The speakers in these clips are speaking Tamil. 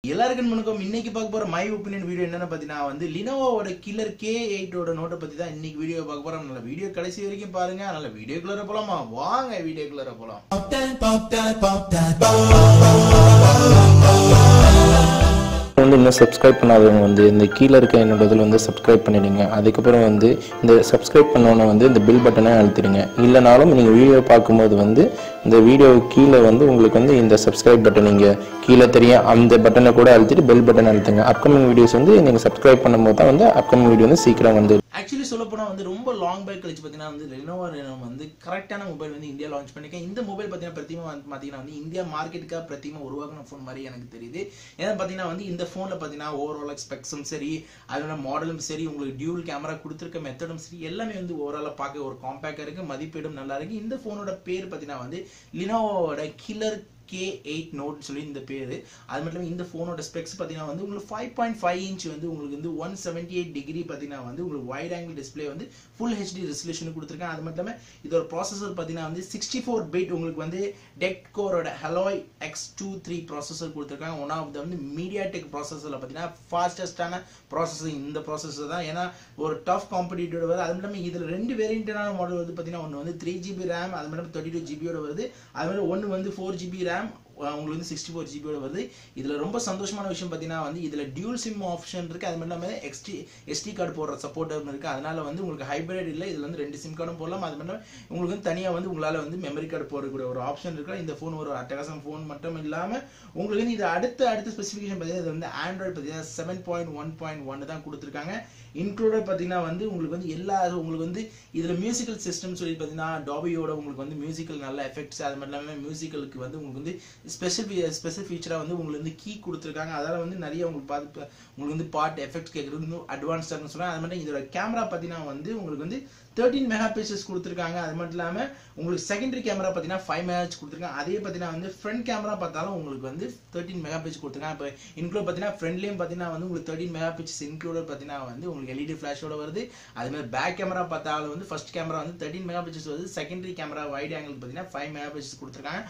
எல்லாருக்கும் வணக்கம். இன்னைக்கு பார்க்க போற மை ஒப்பீனியன் வீடியோ என்னன்னு பார்த்தீங்கன்னா வந்து லினோவோட கில்லர் K8 ஓட நோட்டை பத்தி தான் இன்னைக்கு வீடியோ பார்க்க போறோம். நல்ல வீடியோ கடைசி வரைக்கும் பாருங்க. நல்ல வீடியோக்குள்ள போலாமா? வாங்க வீடியோக்குள்ள போலாம். வந்து இன்னும் சப்ஸ்கிரைப் பண்ணாதவங்க வந்து இந்த கீழே இருக்க என்னோட இதில் வந்து சப்ஸ்கிரைப் பண்ணிடுங்க. அதுக்கப்புறம் வந்து இந்த சப்ஸ்கிரைப் பண்ணோன்னே வந்து இந்த பில் பட்டனை அழுத்திடுங்க. இல்லைனாலும் நீங்கள் வீடியோ பார்க்கும்போது வந்து இந்த வீடியோ கீழே வந்து உங்களுக்கு வந்து இந்த சப்ஸ்கிரைப் பட்டன் நீங்கள் கீழே தெரியும் அந்த பட்டனை கூட அழுத்திட்டு பெல் பட்டன் அழுத்துங்க. அப்கமிங் வீடியோஸ் வந்து நீங்கள் சப்ஸ்கிரைப் பண்ணும்போது தான் வந்து அப்கமிங் வீடியோ வந்து சீக்கிரம் வந்து ஆக்சுவலி சொல்ல போனா வந்து ரொம்ப லாங் பேக் கழிச்சு பார்த்தீங்கன்னா வந்து லெனோவோ வந்து கரெக்டான மொபைல் வந்து இந்தியா லான்ச் பண்ணிருக்கேன். இந்த மொபைல் பார்த்தீங்கன்னா பார்த்தீங்கன்னா வந்து இந்தியா மார்க்கெட்டுக்காக பிரத்தியமா உருவாக்கின ஃபோன் மாதிரி எனக்கு தெரியுது. ஏன்னா பார்த்தீங்கன்னா வந்து இந்த ஃபோனில் பார்த்தீங்கன்னா ஓவரால் ஸ்பெக்ஸும் சரி, அதோட மாடலும் சரி, உங்களுக்கு டியூல் கேமரா கொடுத்துருக்க மெத்தடும் சரி, எல்லாமே வந்து ஓவராலாக பார்க்க ஒரு காம்பேக்டாக இருக்கு, மதிப்பீடும் நல்லா இருக்கு. இந்த ஃபோனோட பேர் பார்த்தீங்கன்னா வந்து லினோவோட கில்லர் K8 நோட் சொல்லி இந்த பேரு. அது மட்டும் இந்த போனோட ஸ்பெக்ஸ் பார்த்தீங்கன்னா வந்து உங்களுக்கு 5.5 இன்ச் வந்து உங்களுக்கு வந்து 178 டிகிரி பார்த்தீங்கன்னா வந்து உங்களுக்கு வைட் ஆங்கிள் டிஸ்பிளே வந்து ஃபுல் ஹெச்டி ரெசல்யூஷன் கொடுத்துருக்காங்க. அது மட்டும் இதோட ப்ராசஸர் பார்த்தீங்கன்னா வந்து 64 பிட் உங்களுக்கு வந்து டெக்கோரோட Alloy X23 ப்ராசஸர் கொடுத்துருக்காங்க. ஒன் ஆஃப் த வந்து மீடியாடெக் ப்ராசஸர்ல பார்த்தீங்கன்னா ஃபாஸ்டஸ்டான ப்ராசஸர் இந்த ப்ராசஸர் தான். ஏன்னா ஒரு டஃப் காம்படிட்டிவ் வருது. அது மட்டும் இதில் ரெண்டு வேரியண்டான மாடல் வந்து பார்த்தீங்கன்னா ஒன்று வந்து 3GB ரேம், அது மட்டும் 32 GB வருது. அது மாதிரி ஒன்று வந்து 4GB ரேம் உங்களுக்கு வந்து 64 GB வருது. இதுல ரொம்ப சந்தோஷமான விஷயம் பார்த்தீங்கன்னா வந்து இதுல டியூல் சிம் ஆப்ஷன் இருக்கு. அது மட்டும் இல்லாமல் SD கார்டு போடுற சப்போர்ட்டும் இருக்கு. அதனால வந்து உங்களுக்கு ஹைபிரிட் இல்லை, இதுல வந்து 2 சிம் கார்டும் போடலாம். அது மட்டும் உங்களுக்கு வந்து தனியாக வந்து உங்களால வந்து மெமரி கார்டு போடக்கூடிய ஒரு ஆப்ஷன் இருக்கு. இந்த ஃபோன் ஒரு அட்டகாசம் ஃபோன் மட்டும் இல்லாமல் உங்களுக்கு வந்து இது அடுத்த ஸ்பெசிஃபிகேஷன் பார்த்தீங்கன்னா இது வந்து ஆண்ட்ராய்டு பார்த்தீங்கன்னா 7.1.1 தான் கொடுத்துருக்காங்க. இன்க்ளூடட் பார்த்தீங்கன்னா வந்து உங்களுக்கு வந்து உங்களுக்கு வந்து இதுல மியூசிக்கல் சிஸ்டம் சொல்லி பார்த்தீங்கன்னா டாபியோட உங்களுக்கு வந்து மியூசிக்கல் நல்ல எஃபெக்ட்ஸ், அது மட்டும் இல்லாமல் மியூசிக்கலுக்கு வந்து உங்களுக்கு வந்து ஸ்பெஷல் ஃபீச்சரா வந்து உங்களுக்கு வந்து கீ கொடுத்துருக்காங்க. அதால வந்து நிறைய உங்களுக்கு பார்த்து உங்களுக்கு வந்து பாட் எஃபெக்ட்ஸ் கேட்கறது அட்வான்ஸ்டாக சொல்றாங்க. அது மட்டும் இதோட கேமரா பார்த்தீங்கன்னா வந்து உங்களுக்கு வந்து 13 மெகா பிக்சல்ஸ் கொடுத்துருக்காங்க. அது மட்டும் இல்லாமல் உங்களுக்கு செகண்டரி கேமரா பார்த்தீங்கன்னா 5 மெகா கொடுத்துருக்காங்க. அதே பார்த்தீங்கன்னா வந்து ஃப்ரண்ட் கேமரா பார்த்தாலும் உங்களுக்கு வந்து 13 மெகா பிக்சல் கொடுத்துருக்காங்க. இப்போ இன்க்ளூட் பார்த்தீங்கன்னா ஃப்ரண்ட்லேயும் பார்த்தீங்கன்னா வந்து உங்களுக்கு 13 மெகா பிக்சல்ஸ் இன்க்ளூட் பார்த்தீங்கன்னா வந்து உங்களுக்கு LED ஃபிளாஷோட வருது. அதே மாதிரி பேக் கேமரா பார்த்தாலும் வந்து ஃபர்ஸ்ட் கேமரா வந்து 13 மெகா பிக்சல்ஸ் வருது. செகண்டரி கேமரா வைட் ஆங்கிள் பார்த்தீங்கன்னா 5 மெகா பிக்சல்ஸ் கொடுத்துருக்காங்க.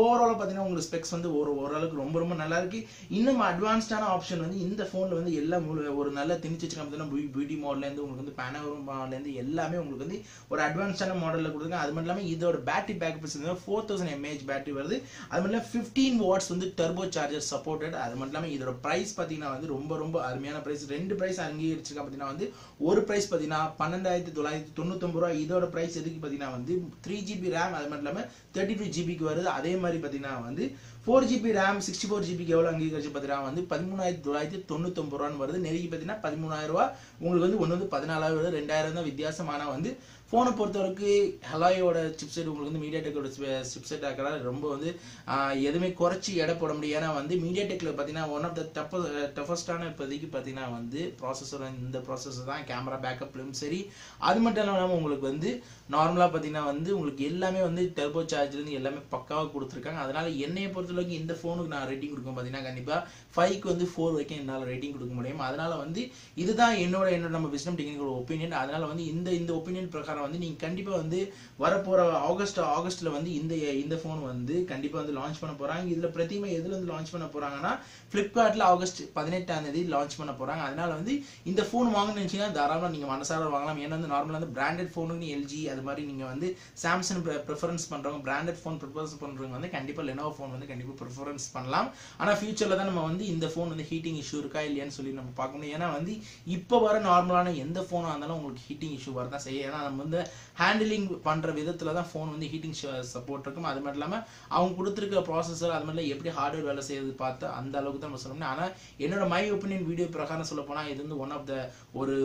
ஓவரால் பார்த்தீங்கன்னா உங்களுக்கு ஸ்பெக்ஸ் வந்து ஓரளவுக்கு ரொம்ப நல்லா இருக்கு. இன்னும் அட்வான்ஸ்டான ஆப்ஷன் வந்து இந்த ஃபோனில் வந்து எல்லாம் ஒரு நல்ல திணிச்சு வச்சுருக்காங்க. பியூட்டி மாடலேருந்து உங்களுக்கு வந்து பேனோரமா மாடலேருந்து எல்லாமே உங்களுக்கு வந்து ஒரு அட்வான்ஸ்டான மாடலில் கொடுத்துருக்காங்க. அது மட்டும் இல்லாமல் இதோட பேட்டரி பேக்கப் 4000 mAh பேட்டரி வருது. அது மட்டும் இல்லாமல் 15 வாட்ஸ் வந்து டர்போ சார்ஜர் சப்போர்ட்டட். அது மட்டும் இல்லாமல் இதோட பிரைஸ் பார்த்தீங்கன்னா வந்து ரொம்ப அருமையான பிரைஸ். ரெண்டு பிரைஸ் அங்கீகரிச்சிருக்காங்க. பார்த்தீங்கன்னா வந்து ஒரு பிரைஸ் பார்த்தீங்கன்னா 12,999 ரூபாய். இதோட பிரைஸ் எதுக்கு பார்த்தீங்கன்னா வந்து 3GB ரேம், அது மட்டும் இல்லாமல் 32 GB வருது. அதே மாதிரி பார்த்தீங்கன்னா வந்து 4GB ரேம் 64 GB எவ்வளவு அங்கீகரிச்சு பார்த்தீங்கன்னா வந்து 13,999 ரூபான்னு வருது. நெருங்கி பார்த்தீங்கன்னா 13,000 ரூபாய். உங்களுக்கு வந்து ஒன்று வந்து 14,000 2000 தான் வித்தியாசம். ஆனால் வந்து ஃபோனை பொறுத்தவரைக்கும் ஹலாயோட சிப்செட் உங்களுக்கு வந்து மீடியாடெக்கோட சிப்செட் ஆக்கிறாரு. ரொம்ப வந்து எதுவுமே குறைச்சி எடை போட முடியும். ஏன்னா வந்து மீடியாடெக்கில் பார்த்தீங்கன்னா ஒன் ஆஃப் த டஃபஸ்டான இப்போதைக்கு பார்த்தீங்கன்னா வந்து ப்ராசஸர் இந்த ப்ராசஸர் தான். கேமரா பேக்கப்லையும் சரி, அது மட்டும் இல்லாமல் உங்களுக்கு வந்து நார்மலாக பார்த்தீங்கன்னா வந்து உங்களுக்கு எல்லாமே வந்து டர்போ சார்ஜ்லேருந்து எல்லாமே பக்காவாக கொடுத்துருக்காங்க. அதனால என்னையை பொறுத்தவரைக்கும் இந்த ஃபோனுக்கு நான் ரேட்டிங் கொடுக்கும் பார்த்தீங்கன்னா கண்டிப்பாக 5க்கு வந்து 4 வரைக்கும் என்னால் ரேட்டிங் கொடுக்க முடியும். அதனால வந்து இதுதான் என்னோட நம்ம விஸ்டம் டெக்னிக்கோட ஒப்பீனியன். அதனால வந்து இந்த ஒப்பீனியன் பிரகாரம் வந்து நீங்க கண்டிப்பா வந்து வரப்போற ஆகஸ்ட்ல வந்து இந்த ஃபோன் வந்து கண்டிப்பா வந்து லான்ச் பண்ண போறாங்க. இதுல பிரதிமா எதுல வந்து லான்ச் பண்ண போறாங்கன்னா Flipkartல ஆகஸ்ட் 18ஆம் தேதி லான்ச் பண்ண போறாங்க. அதனால வந்து இந்த ஃபோன் வாங்கணும்னு நினைச்சீங்கன்னா தாராளமா நீங்க மனசார வாங்கலாம். ஏன்னா வந்து நார்மலா வந்து பிராண்டட் ஃபோனுக்கு LG அது மாதிரி நீங்க வந்து சாம்சங் ப்ரிஃபரன்ஸ் பண்றவங்க, பிராண்டட் ஃபோன் ப்ரிஃபரன்ஸ் பண்றவங்க வந்து கண்டிப்பா லெனோவோ ஃபோன் வந்து கண்டிப்பா ப்ரிஃபரன்ஸ் பண்ணலாம். ஆனா ஃபியூச்சர்ல தான் நம்ம வந்து இந்த ஃபோன் வந்து ஹீட்டிங் இஷ்யூ இருக்கா இல்லையான்னு சொல்லி நம்ம பார்க்கணும். ஏன்னா வந்து இப்போ வர நார்மலான எந்த ஃபோனா இருந்தாலும் உங்களுக்கு ஹீட்டிங் இஷ்யூ வரதான் செய்யும். ஏன்னா நம்ம வந்து ஹேண்டிலிங் பண்ற விதத்துல தான் ஃபோன் வந்து ஹீட்டிங் சப்போர்ட் இருக்கும். அது மட்டும் இல்லாம அவங்க கொடுத்துருக்க ப்ராசஸர் அது மட்டும் எப்படி ஹார்ட்வேர் வேலை செய்யறது பார்த்து அந்த அளவுக்கு தான் நம்ம சொல்லணும். ஆனா என்னோட மை ஒப்பீனியன் வீடியோ பிரகாரம் சொல்ல போனா இது வந்து ஒன் ஆஃப் த ஒரு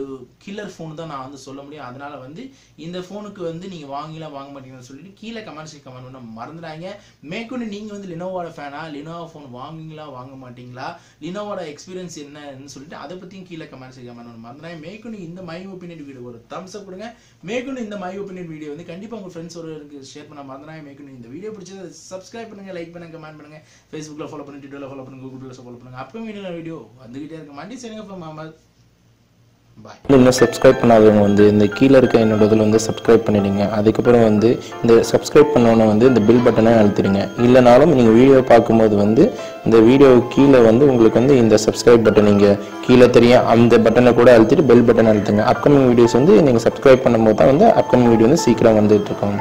கில்லர் ஃபோன் தான் நான் வந்து சொல்ல முடியும். அதனால வந்து இந்த ஃபோனுக்கு வந்து நீங்க வாங்கலாம் வாங்க மாட்டீங்கன்னு சொல்லிட்டு கீழே கமெண்ட் பண்ண மறந்துடாங்க. மேற்கொண்டு நீங்க வந்து லினோவோட ஃபேனா, லினோவோ ஃபோன் வாங்குவீங்களா வாங்க மாட்டீங்களா, லினோவோட எக்ஸ்பீரியன்ஸ் என்னன்னு சொல்லிட்டு அதை பத்தியும் கீழே கமெண்ட் பண்ண மறந்துடாங்க. மேற்கொண்டு இந்த மை ஒப்பீனியன் வீடியோ ஒரு தம்ஸ் அப் கொடுங்க. மேற்கொண்டு இந்த மை ஒப்பீனியன் வீடியோ வந்து கண்டிப்பா உங்க ஃப்ரெண்ட்ஸோட ஷேர் பண்ண மறந்துடாங்க. மேற்கொண்டு இந்த வீடியோ பிடிச்சது சப்ஸ்கிரைப் பண்ணுங்க, லைக் பண்ணுங்க, கமெண்ட் பண்ணுங்க, Facebookல ஃபாலோ பண்ணுங்க, Twitterல ஃபாலோ பண்ணுங்க, Googleல ஃபாலோ பண்ணுங்க. அப்பவும் வீடியோ வந்துகிட்டே இருக்கு. மண்டி சரிங்க. பாய். இன்னும் சப்ஸ்கிரைப் பண்ணாதவங்க வந்து இந்த கீழே இருக்க என்னோட இதில் வந்து சப்ஸ்கிரைப் பண்ணிடுங்க. அதுக்கப்புறம் வந்து இந்த சப்ஸ்கிரைப் பண்ணோன்னே வந்து இந்த பில் பட்டனை அழுத்திடுங்க. இல்லைனாலும் நீங்கள் வீடியோ பார்க்கும்போது வந்து இந்த வீடியோ கீழே வந்து உங்களுக்கு வந்து இந்த சப்ஸ்கிரைப் பட்டன் நீங்கள் கீழே தெரியும், அந்த பட்டனை கூட அழுத்திட்டு பெல் பட்டன் அழுத்துங்க. அப்கமிங் வீடியோஸ் வந்து நீங்கள் சப்ஸ்கிரைப் பண்ணும்போது தான் வந்து அப்கமிங் வீடியோ வந்து சீக்கிரம் வந்துட்டு இருக்கோம்.